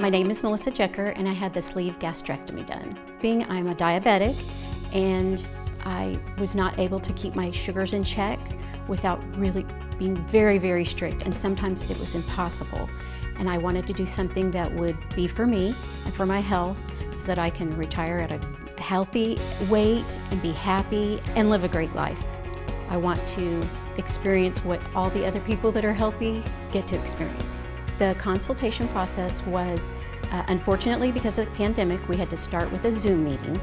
My name is Melissa Jecker, and I had the sleeve gastrectomy done. I'm a diabetic, and I was not able to keep my sugars in check without really being very, very strict, and sometimes it was impossible. And I wanted to do something that would be for me and for my health so that I can retire at a healthy weight and be happy and live a great life. I want to experience what all the other people that are healthy get to experience. The consultation process was, unfortunately because of the pandemic, we had to start with a Zoom meeting,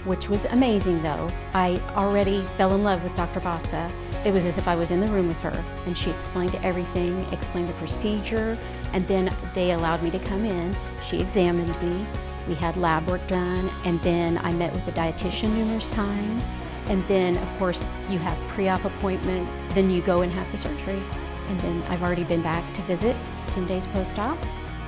which was amazing though. I already fell in love with Dr. Bassa. It was as if I was in the room with her, and she explained everything, explained the procedure, and then they allowed me to come in. She examined me. We had lab work done, and then I met with the dietitian numerous times. And then, of course, you have pre-op appointments. Then you go and have the surgery. And then I've already been back to visit 10 days post-op,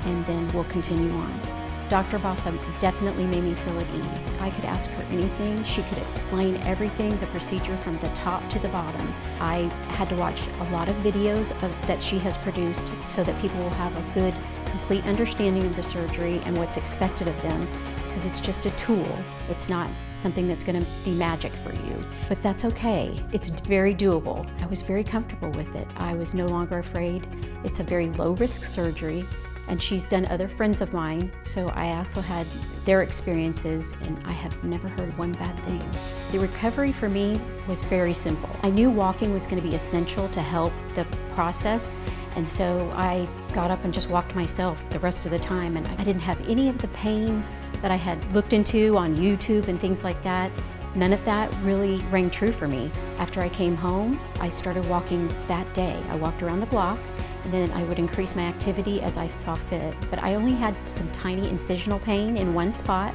and then we'll continue on. Dr. Bassa definitely made me feel at ease. I could ask her anything. She could explain everything, the procedure from the top to the bottom. I had to watch a lot of videos that she has produced so that people will have a good, complete understanding of the surgery and what's expected of them, because it's just a tool. It's not something that's going to be magic for you, but that's okay. It's very doable. I was very comfortable with it. I was no longer afraid. It's a very low-risk surgery. And she's done other friends of mine, so I also had their experiences, and I have never heard one bad thing. The recovery for me was very simple. I knew walking was going to be essential to help the process, and so I got up and just walked myself the rest of the time, and I didn't have any of the pains that I had looked into on YouTube and things like that. None of that really rang true for me. After I came home, I started walking that day. I walked around the block, and then I would increase my activity as I saw fit. But I only had some tiny incisional pain in one spot.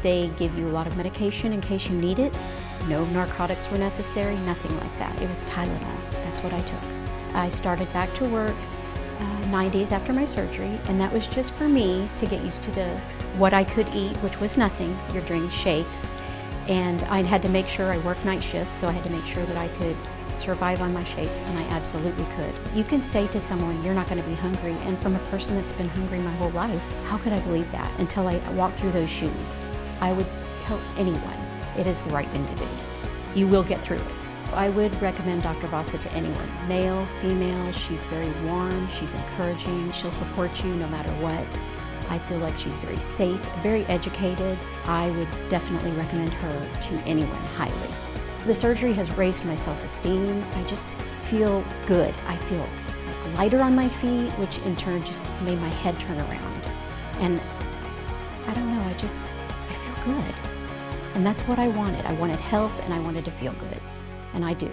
They give you a lot of medication in case you need it. No narcotics were necessary, nothing like that. It was Tylenol. That's what I took. I started back to work 9 days after my surgery, and that was just for me to get used to what I could eat, which was nothing. You're drinking shakes. And I had to make sure I worked night shifts, so I had to make sure that I could survive on my shakes, and I absolutely could. You can say to someone, you're not going to be hungry, and from a person that's been hungry my whole life, how could I believe that until I walked through those shoes? I would tell anyone it is the right thing to do. You will get through it. I would recommend Dr. Bassa to anyone, male, female. She's very warm, she's encouraging, she'll support you no matter what. I feel like she's very safe, very educated. I would definitely recommend her to anyone highly. The surgery has raised my self-esteem. I just feel good. I feel like lighter on my feet, which in turn just made my head turn around. And I don't know, I feel good. And that's what I wanted. I wanted health, and I wanted to feel good. And I do.